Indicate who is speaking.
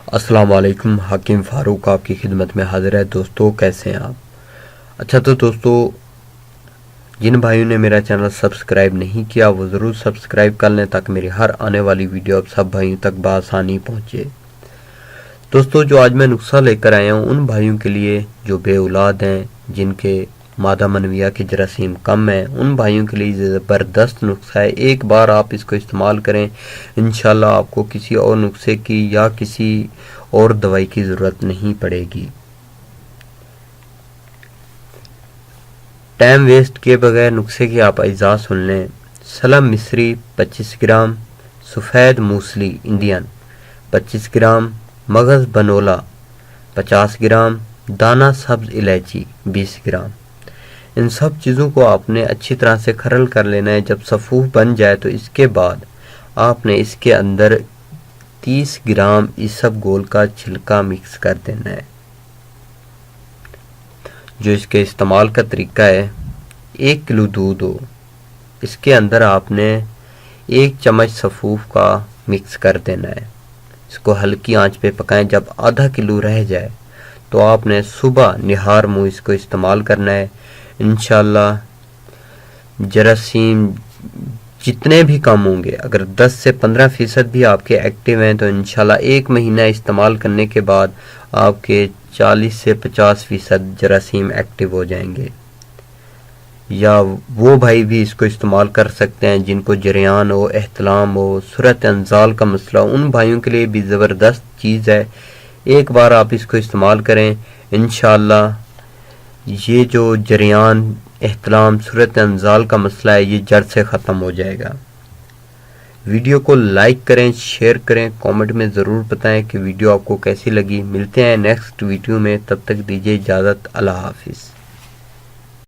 Speaker 1: السلام علیکم، حکیم فاروق آپ کی خدمت میں حاضر ہے۔ دوستو کیسے ہیں آپ؟ اچھا تو دوستو، جن بھائیوں نے میرا چینل سبسکرائب نہیں کیا وہ ضرور سبسکرائب کر لیں تاکہ میری ہر آنے والی ویڈیو اب سب بھائیوں تک بآسانی پہنچے۔ دوستو جو آج میں نسخہ لے کر آیا ہوں ان بھائیوں کے لیے جو بے اولاد ہیں، جن کے مادہ منویہ کے جراثیم کم ہیں، ان بھائیوں کے لیے زبردست نسخہ ہے۔ ایک بار آپ اس کو استعمال کریں، انشاءاللہ آپ کو کسی اور نسخے کی یا کسی اور دوائی کی ضرورت نہیں پڑے گی۔ ٹائم ویسٹ کیے بغیر نسخے کی آپ اجزاء سن لیں۔ سلم مصری 25 گرام، سفید موسلی انڈین 25 گرام، مغز بنولا 50 گرام، دانہ سبز الائچی 20 گرام۔ ان سب چیزوں کو آپ نے اچھی طرح سے کھرل کر لینا ہے۔ جب صفوف بن جائے تو اس کے بعد آپ نے اس کے اندر 30 گرام اسب گول کا چھلکا مکس کر دینا ہے۔ جو اس کے استعمال کا طریقہ ہے، 1 کلو دودھ ہو، اس کے اندر آپ نے 1 چمچ صفوف کا مکس کر دینا ہے۔ اس کو ہلکی آنچ پہ پکائیں۔ جب آدھا کلو رہ جائے تو آپ نے صبح نہار منہ اس کو استعمال کرنا ہے۔ انشاءاللہ جراثیم جتنے بھی کم ہوں گے، اگر 10 سے 15% بھی آپ کے ایکٹیو ہیں تو انشاءاللہ 1 مہینہ استعمال کرنے کے بعد آپ کے 40 سے 50% جراثیم ایکٹیو ہو جائیں گے۔ یا وہ بھائی بھی اس کو استعمال کر سکتے ہیں جن کو جریان ہو، احتلام ہو، صورت انزال کا مسئلہ ہو، ان بھائیوں کے لیے بھی زبردست چیز ہے۔ ایک بار آپ اس کو استعمال کریں، انشاءاللہ یہ جو جریان، احتلام، صورت انزال کا مسئلہ ہے یہ جڑ سے ختم ہو جائے گا۔ ویڈیو کو لائک کریں، شیئر کریں، کامنٹ میں ضرور بتائیں کہ ویڈیو آپ کو کیسی لگی۔ ملتے ہیں نیکسٹ ویڈیو میں، تب تک دیجیے اجازت۔ اللہ حافظ۔